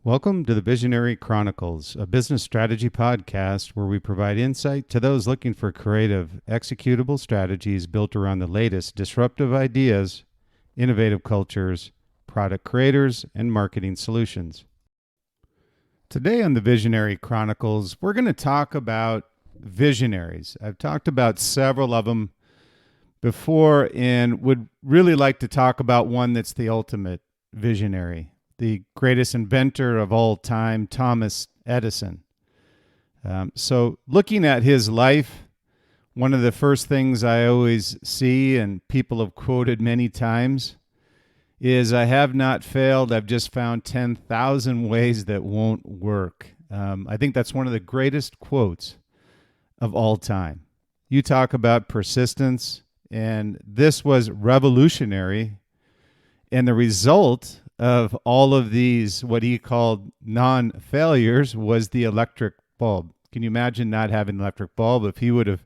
Welcome to the Visionary Chronicles, a business strategy podcast where we provide insight to those looking for creative, executable strategies built around the latest disruptive ideas, innovative cultures, product creators, and marketing solutions. Today on the Visionary Chronicles, we're going to talk about visionaries. I've talked about several of them before and would really like to talk about one that's the ultimate visionary, the greatest inventor of all time, Thomas Edison. So looking at his life, one of the first things I always see, and people have quoted many times, is I have not failed. I've just found 10,000 ways that won't work. I think that's one of the greatest quotes of all time. You talk about persistence, and this was revolutionary. And the result of all of these, what he called non-failures, was the electric bulb. Can you imagine not having an electric bulb? If he would have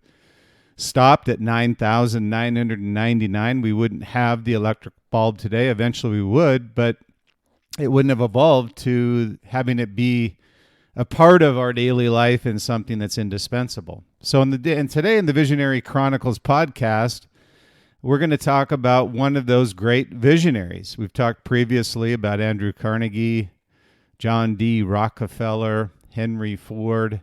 stopped at 9,999, we wouldn't have the electric bulb today. Eventually we would, but it wouldn't have evolved to having it be a part of our daily life and something that's indispensable. So today in the Visionary Chronicles podcast, we're going to talk about one of those great visionaries. We've talked previously about Andrew Carnegie, John D. Rockefeller, Henry Ford,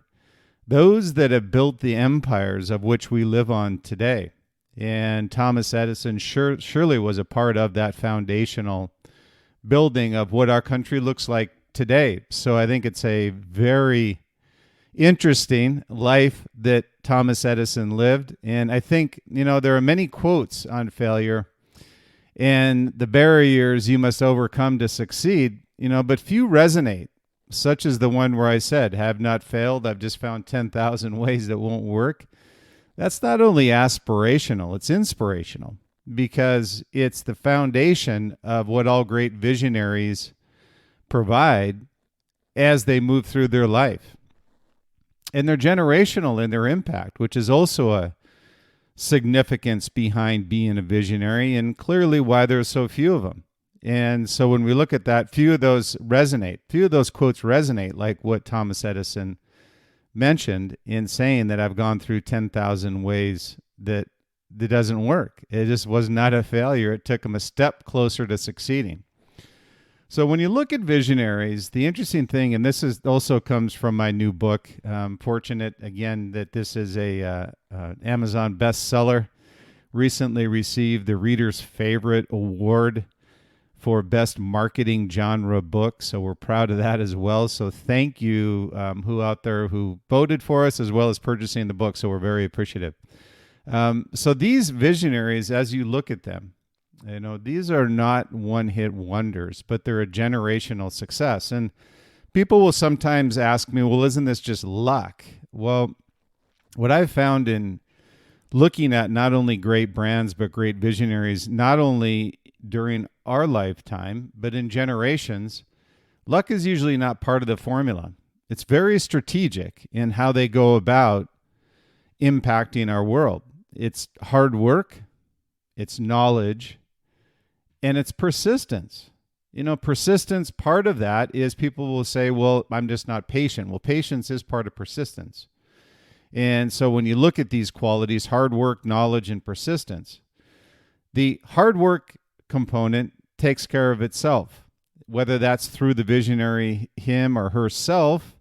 those that have built the empires of which we live on today. And Thomas Edison surely was a part of that foundational building of what our country looks like today. So I think it's a very interesting life that Thomas Edison lived. And I think, there are many quotes on failure and the barriers you must overcome to succeed, but few resonate, such as the one where I said, have not failed. I've just found 10,000 ways that won't work. That's not only aspirational, it's inspirational, because it's the foundation of what all great visionaries provide as they move through their life. And they're generational in their impact, which is also a significance behind being a visionary, and clearly why there's so few of them. And so when we look at that, few of those quotes resonate, like what Thomas Edison mentioned in saying that I've gone through 10,000 ways that doesn't work. It just was not a failure. It took him a step closer to succeeding. So when you look at visionaries, the interesting thing, and this is also comes from my new book, fortunate again that this is a Amazon bestseller, recently received the Reader's Favorite Award for Best Marketing Genre Book. So we're proud of that as well. So thank you who out there who voted for us as well as purchasing the book. So we're very appreciative. So these visionaries, as you look at them, these are not one-hit wonders, but they're a generational success. And people will sometimes ask me, well, isn't this just luck? Well, what I've found in looking at not only great brands, but great visionaries, not only during our lifetime, but in generations, luck is usually not part of the formula. It's very strategic in how they go about impacting our world. It's hard work, it's knowledge, and it's persistence. Persistence, part of that is people will say, well, I'm just not patient. Well, patience is part of persistence. And so when you look at these qualities, hard work, knowledge, and persistence, the hard work component takes care of itself, whether that's through the visionary, him or herself.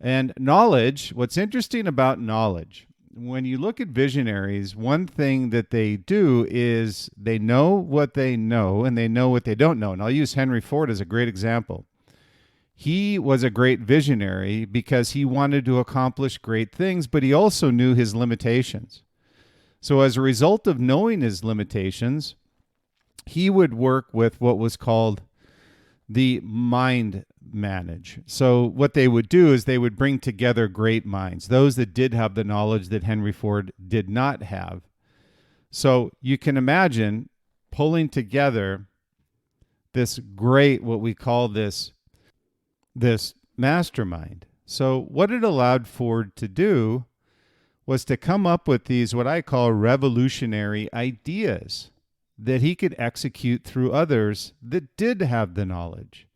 And knowledge, what's interesting about knowledge, when you look at visionaries, one thing that they do is they know what they know and they know what they don't know. And I'll use Henry Ford as a great example. He was a great visionary because he wanted to accomplish great things, but he also knew his limitations. So as a result of knowing his limitations, he would work with what was called the mind manage. So what they would do is they would bring together great minds, those that did have the knowledge that Henry Ford did not have. So you can imagine pulling together this great, what we call this mastermind. So what it allowed Ford to do was to come up with these, what I call revolutionary ideas that he could execute through others that did have the knowledge.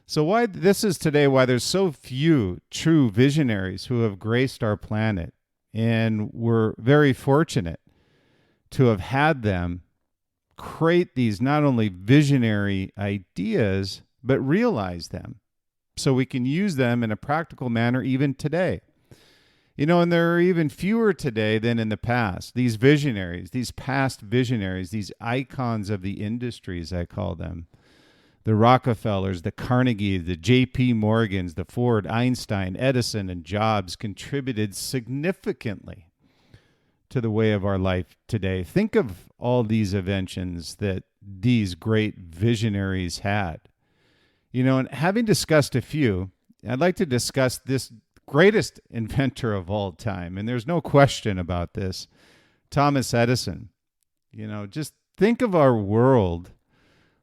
So why this is today why there's so few true visionaries who have graced our planet. And we're very fortunate to have had them create these not only visionary ideas, but realize them so we can use them in a practical manner even today. And there are even fewer today than in the past. These visionaries, these past visionaries, these icons of the industries, I call them. The Rockefellers, the Carnegie, the J.P. Morgans, the Ford, Einstein, Edison, and Jobs contributed significantly to the way of our life today. Think of all these inventions that these great visionaries had. And having discussed a few, I'd like to discuss this greatest inventor of all time, and there's no question about this, Thomas Edison. Just think of our world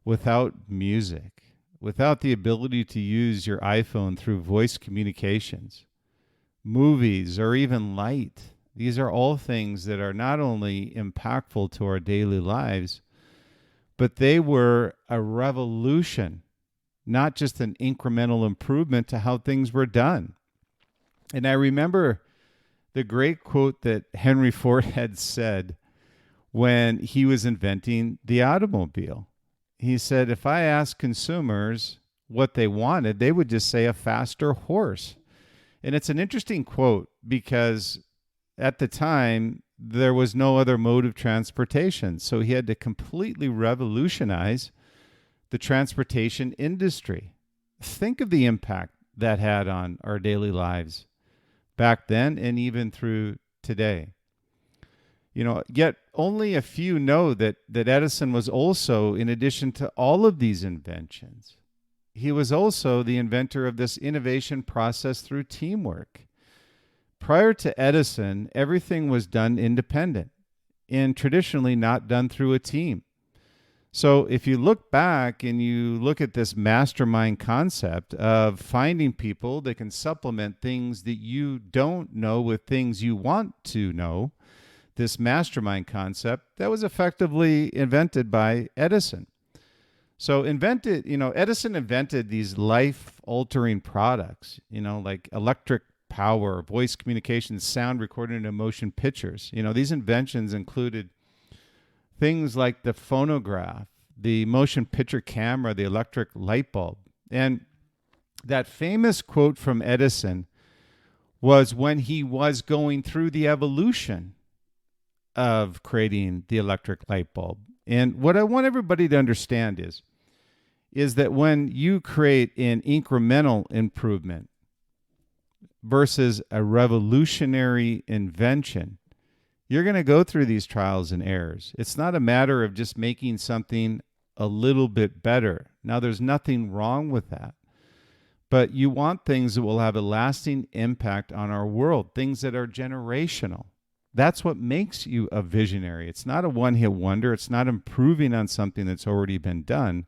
without music, without the ability to use your iPhone through voice communications, movies, or even light. These are all things that are not only impactful to our daily lives, but they were a revolution, not just an incremental improvement to how things were done. And I remember the great quote that Henry Ford had said when he was inventing the automobile. He said, if I asked consumers what they wanted, they would just say a faster horse. And it's an interesting quote because at the time, there was no other mode of transportation. So he had to completely revolutionize the transportation industry. Think of the impact that had on our daily lives back then and even through today. Yet only a few know that Edison was also, in addition to all of these inventions, he was also the inventor of this innovation process through teamwork. Prior to Edison, everything was done independent and traditionally not done through a team. So if you look back and you look at this mastermind concept of finding people that can supplement things that you don't know with things you want to know, this mastermind concept, that was effectively invented by Edison. So Edison invented these life-altering products, like electric power, voice communication, sound recording, and motion pictures. These inventions included things like the phonograph, the motion picture camera, the electric light bulb. And that famous quote from Edison was when he was going through the evolution of creating the electric light bulb. And what I want everybody to understand is that when you create an incremental improvement versus a revolutionary invention, you're going to go through these trials and errors. It's not a matter of just making something a little bit better. Now, there's nothing wrong with that. But you want things that will have a lasting impact on our world, things that are generational. That's what makes you a visionary. It's not a one-hit wonder. It's not improving on something that's already been done.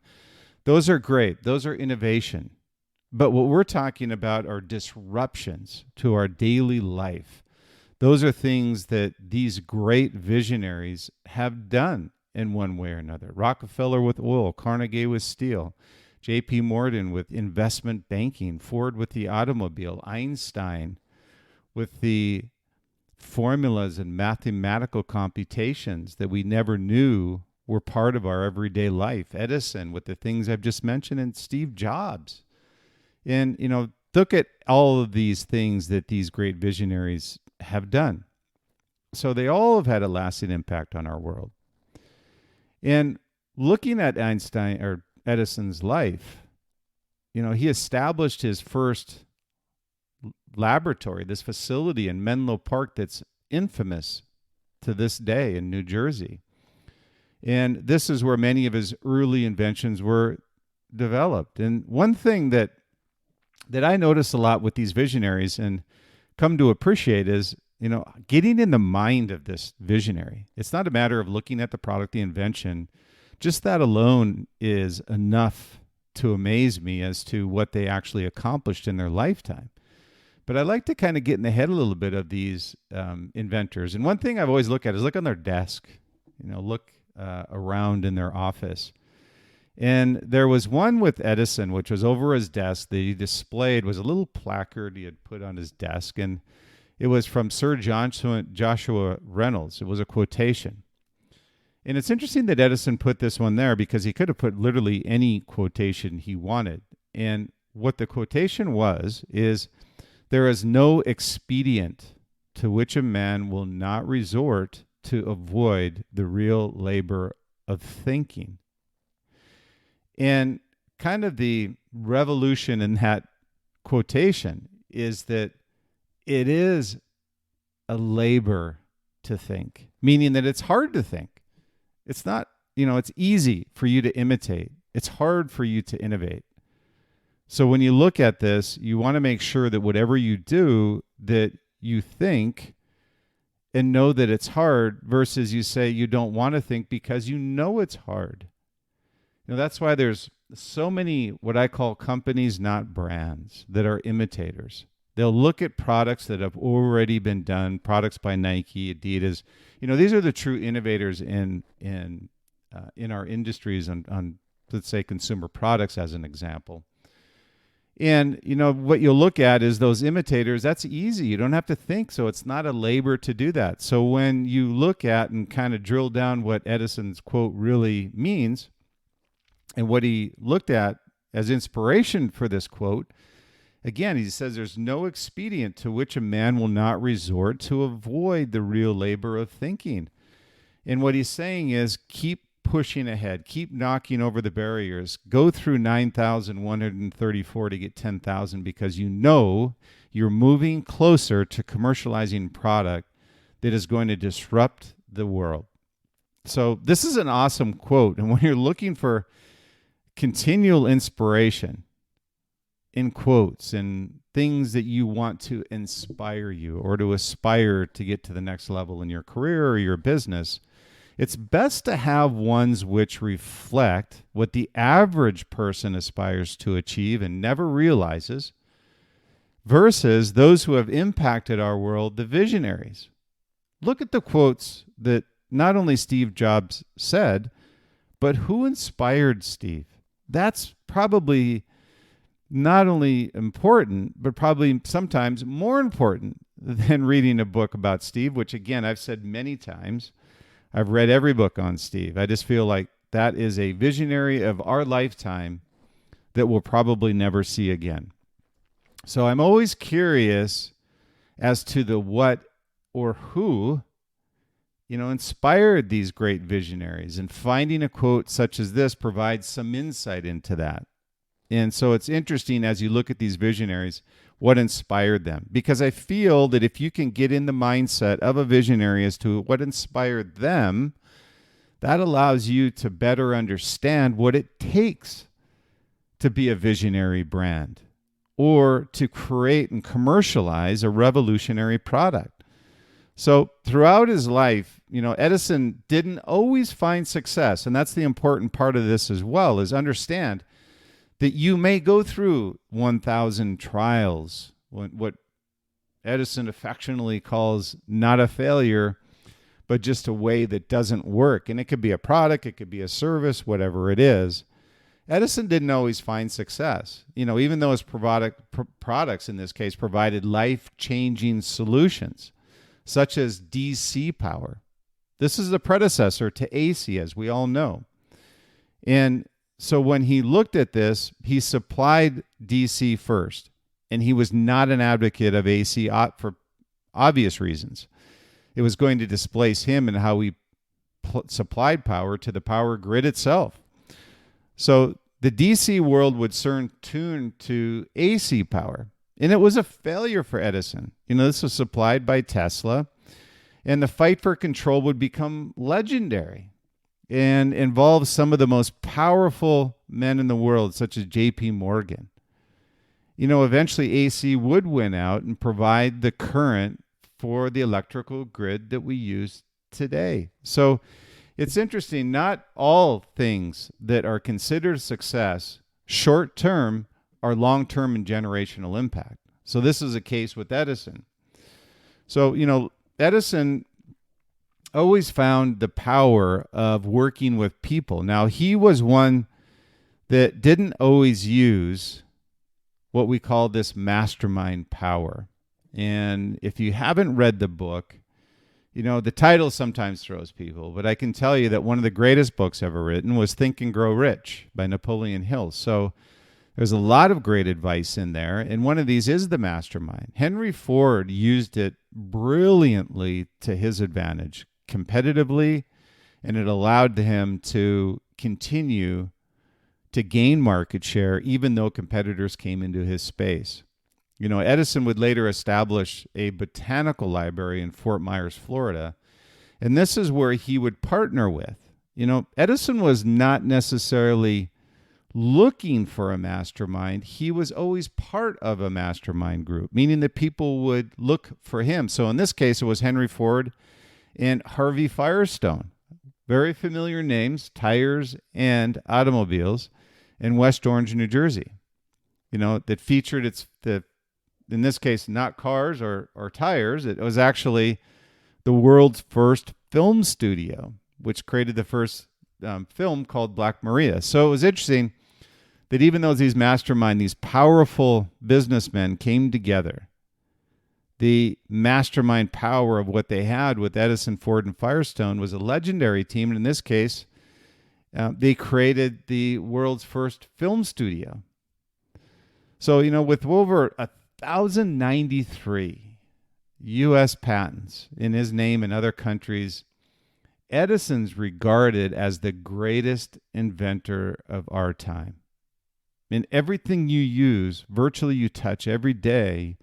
Those are great. Those are innovation. But what we're talking about are disruptions to our daily life. Those are things that these great visionaries have done in one way or another. Rockefeller with oil, Carnegie with steel, J.P. Morgan with investment banking, Ford with the automobile, Einstein with the formulas and mathematical computations that we never knew were part of our everyday life, Edison with the things I've just mentioned, and Steve Jobs. And, look at all of these things that these great visionaries have done. So they all have had a lasting impact on our world. And looking at Edison's life, he established his first laboratory, this facility in Menlo Park that's infamous to this day in New Jersey. And this is where many of his early inventions were developed. And one thing that I notice a lot with these visionaries and come to appreciate is, getting in the mind of this visionary. It's not a matter of looking at the product, the invention. Just that alone is enough to amaze me as to what they actually accomplished in their lifetime. But I like to kind of get in the head a little bit of these inventors. And one thing I've always looked at is look on their desk, look around in their office. And there was one with Edison, which was over his desk that he displayed, was a little placard he had put on his desk. And it was from Sir Joshua Reynolds. It was a quotation. And it's interesting that Edison put this one there because he could have put literally any quotation he wanted. And what the quotation was is, there is no expedient to which a man will not resort to avoid the real labor of thinking. And kind of the revolution in that quotation is that it is a labor to think, meaning that it's hard to think. It's not, it's easy for you to imitate. It's hard for you to innovate. So when you look at this, you want to make sure that whatever you do, that you think and know that it's hard, versus you say you don't want to think because you know it's hard. That's why there's so many what I call companies, not brands, that are imitators. They'll look at products that have already been done, products by Nike, Adidas. These are the true innovators in our industries on let's say consumer products as an example. And what you'll look at is those imitators. That's easy. You don't have to think, so it's not a labor to do that. So when you look at and kind of drill down what Edison's quote really means, and what he looked at as inspiration for this quote, again, he says there's no expedient to which a man will not resort to avoid the real labor of thinking. And what he's saying is, keep pushing ahead, keep knocking over the barriers, go through 9,134 to get 10,000, because you're moving closer to commercializing product that is going to disrupt the world. So this is an awesome quote. And when you're looking for continual inspiration in quotes and things that you want to inspire you or to aspire to get to the next level in your career or your business, it's best to have ones which reflect what the average person aspires to achieve and never realizes, versus those who have impacted our world, the visionaries. Look at the quotes that not only Steve Jobs said, but who inspired Steve. That's probably not only important, but probably sometimes more important than reading a book about Steve, which, again, I've said many times. I've read every book on Steve. I just feel like that is a visionary of our lifetime that we'll probably never see again. So I'm always curious as to the what or who, inspired these great visionaries. And finding a quote such as this provides some insight into that. And so it's interesting as you look at these visionaries, what inspired them. Because I feel that if you can get in the mindset of a visionary as to what inspired them, that allows you to better understand what it takes to be a visionary brand or to create and commercialize a revolutionary product. So throughout his life, Edison didn't always find success. And that's the important part of this as well, is understand that you may go through 1,000 trials, what Edison affectionately calls not a failure, but just a way that doesn't work. And it could be a product, it could be a service, whatever it is. Edison didn't always find success. Even though his products in this case provided life-changing solutions, such as DC power. This is the predecessor to AC, as we all know. And so when he looked at this, he supplied DC first, and he was not an advocate of AC for obvious reasons. It was going to displace him and how he supplied power to the power grid itself. So the DC world would soon turn to AC power, and it was a failure for Edison. This was supplied by Tesla, and the fight for control would become legendary and involves some of the most powerful men in the world, such as J.P. Morgan. Eventually AC would win out and provide the current for the electrical grid that we use today. So it's interesting, not all things that are considered success short-term are long-term and generational impact. So this is a case with Edison. So, Edison always found the power of working with people. Now, he was one that didn't always use what we call this mastermind power. And if you haven't read the book, the title sometimes throws people, but I can tell you that one of the greatest books ever written was Think and Grow Rich by Napoleon Hill. So there's a lot of great advice in there, and one of these is the mastermind. Henry Ford used it brilliantly to his advantage, competitively, and it allowed him to continue to gain market share even though competitors came into his space. Edison would later establish a botanical library in Fort Myers, Florida, and this is where he would partner with. Edison was not necessarily looking for a mastermind. He was always part of a mastermind group, meaning that people would look for him. So in this case, it was Henry Ford and Harvey Firestone. Very familiar names, tires and automobiles in West Orange, New Jersey, that featured in this case, not cars or tires. It was actually the world's first film studio, which created the first film called Black Maria. So it was interesting that even though these powerful businessmen came together, the mastermind power of what they had with Edison, Ford, and Firestone was a legendary team. And in this case, they created the world's first film studio. So, with over 1,093 U.S. patents in his name in other countries, Edison's regarded as the greatest inventor of our time. And everything you use, virtually you touch every day,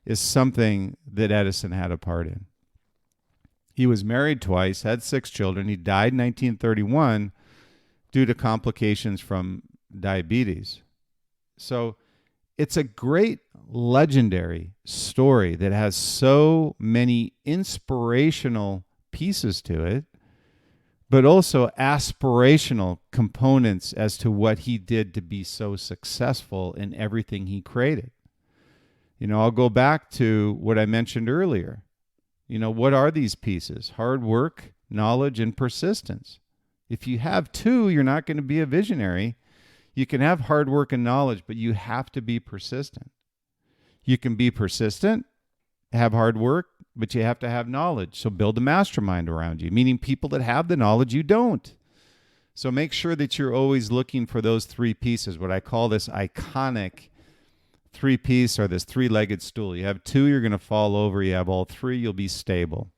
is something that Edison had a part in. He was married twice, had 6 children. He died in 1931 due to complications from diabetes. So it's a great legendary story that has so many inspirational pieces to it, but also aspirational components as to what he did to be so successful in everything he created. I'll go back to what I mentioned earlier. What are these pieces? Hard work, knowledge, and persistence. If you have 2, you're not going to be a visionary. You can have hard work and knowledge, but you have to be persistent. You can be persistent, have hard work, but you have to have knowledge. So build a mastermind around you, meaning people that have the knowledge you don't. So make sure that you're always looking for those 3 pieces, what I call this iconic 3-piece or this 3-legged stool. You have 2, you're going to fall over. You have all 3, you'll be stable.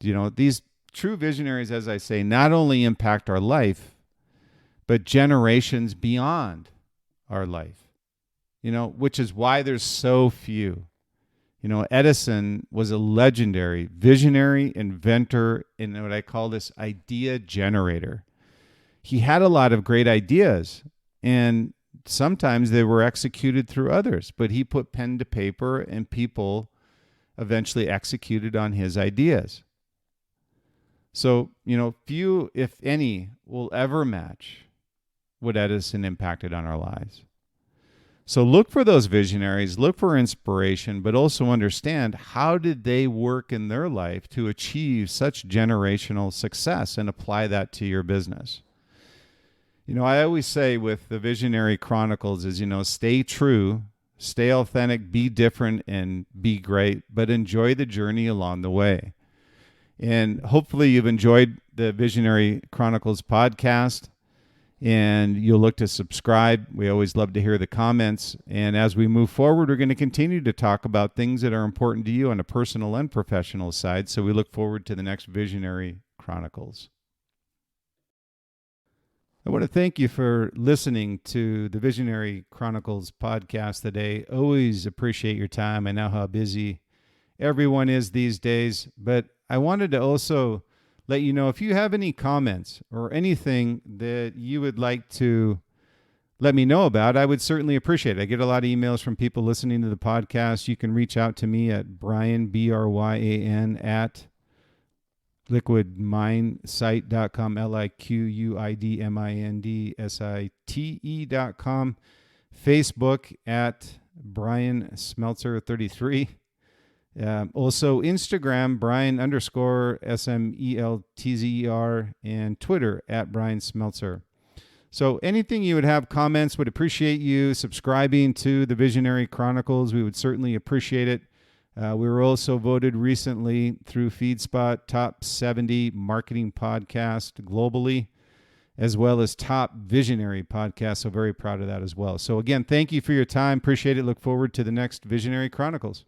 These true visionaries, as I say, not only impact our life, but generations beyond our life, which is why there's so few. Edison was a legendary visionary, inventor, and what I call this idea generator. He had a lot of great ideas, and sometimes they were executed through others, but he put pen to paper, and people eventually executed on his ideas. So, few, if any, will ever match what Edison impacted on our lives. So look for those visionaries, look for inspiration, but also understand how did they work in their life to achieve such generational success and apply that to your business. I always say with the Visionary Chronicles is, stay true, stay authentic, be different, and be great, but enjoy the journey along the way. And hopefully you've enjoyed the Visionary Chronicles podcast, and you'll look to subscribe. We always love to hear the comments. And as we move forward, we're going to continue to talk about things that are important to you on a personal and professional side. So we look forward to the next Visionary Chronicles. I want to thank you for listening to the Visionary Chronicles podcast today. Always appreciate your time. I know how busy everyone is these days, but I wanted to also let you know if you have any comments or anything that you would like to let me know about, I would certainly appreciate it. I get a lot of emails from people listening to the podcast. You can reach out to me at Bryan, B-R-Y-A-N, at liquidmindsite.com, liquidmindsite.com, Facebook at Bryan Smeltzer 33. Also Instagram, Bryan_SMELTZER, and Twitter at Bryan Smeltzer. So anything you would have comments, would appreciate you subscribing to the Visionary Chronicles. We would certainly appreciate it. We were also voted recently through FeedSpot top 70 marketing podcast globally, as well as top visionary podcast. So very proud of that as well. So again, thank you for your time. Appreciate it. Look forward to the next Visionary Chronicles.